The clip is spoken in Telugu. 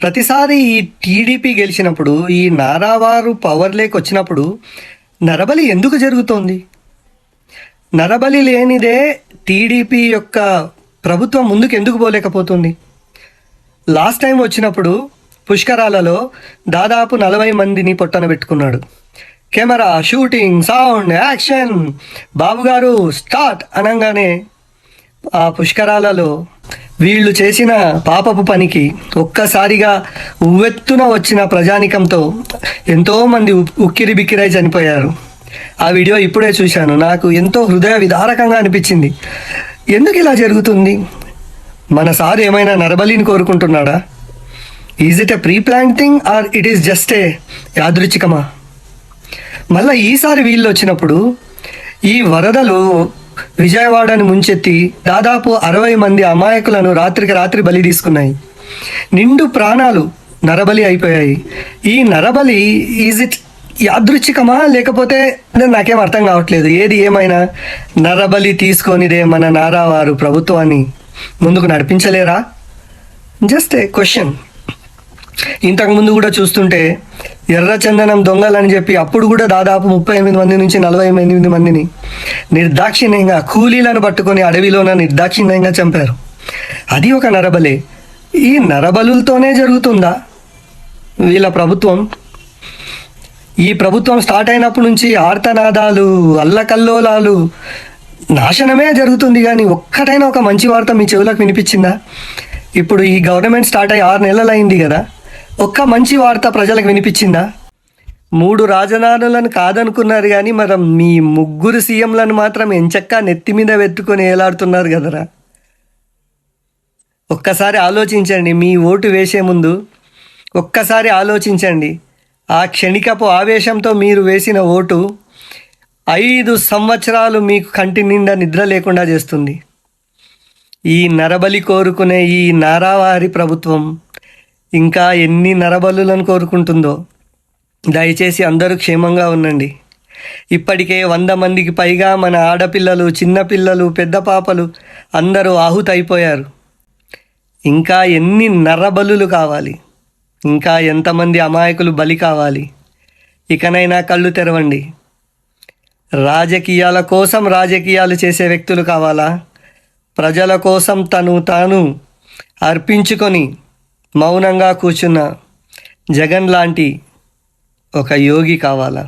ప్రతిసారి ఈ టీడీపీ గెలిచినప్పుడు, ఈ నారావారు పవర్‌లోకి వచ్చినప్పుడు నరబలి ఎందుకు జరుగుతోంది? నరబలి లేనిదే టీడీపీ యొక్క ప్రభుత్వం ముందుకు ఎందుకు పోలేకపోతుంది? లాస్ట్ టైం వచ్చినప్పుడు పుష్కరాలలో దాదాపు 40 మందిని పొట్టన పెట్టుకున్నాడు. కెమెరా, షూటింగ్, సౌండ్, యాక్షన్, బాబుగారు స్టార్ట్ అనగానే ఆ పుష్కరాలలో వీళ్ళు చేసిన పాపపు పనికి ఒక్కసారిగా ఉవ్వెత్తున వచ్చిన ప్రజానికంతో ఎంతోమంది ఉక్కిరి బిక్కిరై చనిపోయారు. ఆ వీడియో ఇప్పుడే చూశాను. నాకు ఎంతో హృదయ విదారకంగా అనిపించింది. ఎందుకు ఇలా జరుగుతుంది? మన సార్ ఏమైనా నరబలిని కోరుకుంటున్నాడా? Is it a pre plan thing or it is just a యాదృచ్ఛికమా? మళ్ళీ ఈసారి వీళ్ళు వచ్చినప్పుడు ఈ వరదలు విజయవాడను ముంచెత్తి దాదాపు 60 మంది అమాయకులను రాత్రికి రాత్రి బలి తీసుకున్నాయి. నిండు ప్రాణాలు నరబలి అయిపోయాయి. ఈ నరబలి ఈజ్ ఇట్ యాదృచ్ఛికమా లేకపోతే నాకేం అర్థం కావట్లేదు. ఏది ఏమైనా నరబలి తీసుకొనిదే మన నారావారు ప్రభుత్వాన్ని ముందుకు నడిపించలేరా? Just a question. ఇంతకుముందు కూడా చూస్తుంటే ఎర్రచందనం దొంగలని చెప్పి అప్పుడు కూడా దాదాపు 38 మంది నుంచి 48 మందిని నిర్దాక్షిణ్యంగా కూలీలను పట్టుకొని అడవిలోన నిర్దాక్షిణ్యంగా చంపారు. అది ఒక నరబలే. ఈ నరబలులతోనే జరుగుతుందా వీళ్ళ ప్రభుత్వం? ఈ ప్రభుత్వం స్టార్ట్ అయినప్పటి నుంచి ఆర్తనాదాలు, అల్లకల్లోలాలు, నాశనమే జరుగుతుంది. కానీ ఒక్కటైనా ఒక మంచి వార్త మీ చెవులకు వినిపించిందా? ఇప్పుడు ఈ గవర్నమెంట్ స్టార్ట్ అయ్యి 6 నెలలు అయింది కదా, ఒక్క మంచి వార్త ప్రజలకు వినిపించిందా? 3 రాజధానులను కాదనుకున్నారు కానీ మరి మీ 3 సీఎంలను మాత్రం ఎంచక్కా నెత్తి మీద వెతుకొని ఏలాడుతున్నారు కదరా. ఒక్కసారి ఆలోచించండి. మీ ఓటు వేసే ముందు ఒక్కసారి ఆలోచించండి. ఆ క్షణికపు ఆవేశంతో మీరు వేసిన ఓటు 5 సంవత్సరాలు మీకు కంటి నిండా నిద్ర లేకుండా చేస్తుంది. ఈ నరబలి కోరుకునే ఈ నారావారి ప్రభుత్వం ఇంకా ఎన్ని నరబలులను కోరుకుంటుందో. దయచేసి అందరూ క్షేమంగా ఉండండి. ఇప్పటికే 100 మందికి పైగా మన ఆడపిల్లలు, చిన్నపిల్లలు, పెద్ద పాపలు అందరూ ఆహుతైపోయారు. ఇంకా ఎన్ని నరబలులు కావాలి? ఇంకా ఎంతమంది అమాయకులు బలి కావాలి? ఇకనైనా కళ్ళు తెరవండి. రాజకీయాల కోసం రాజకీయాలు చేసే వ్యక్తులు కావాలా? ప్రజల కోసం తాను అర్పించుకొని మౌనంగా కూర్చున్న జగన్ లాంటి ఒక యోగి కావాలా?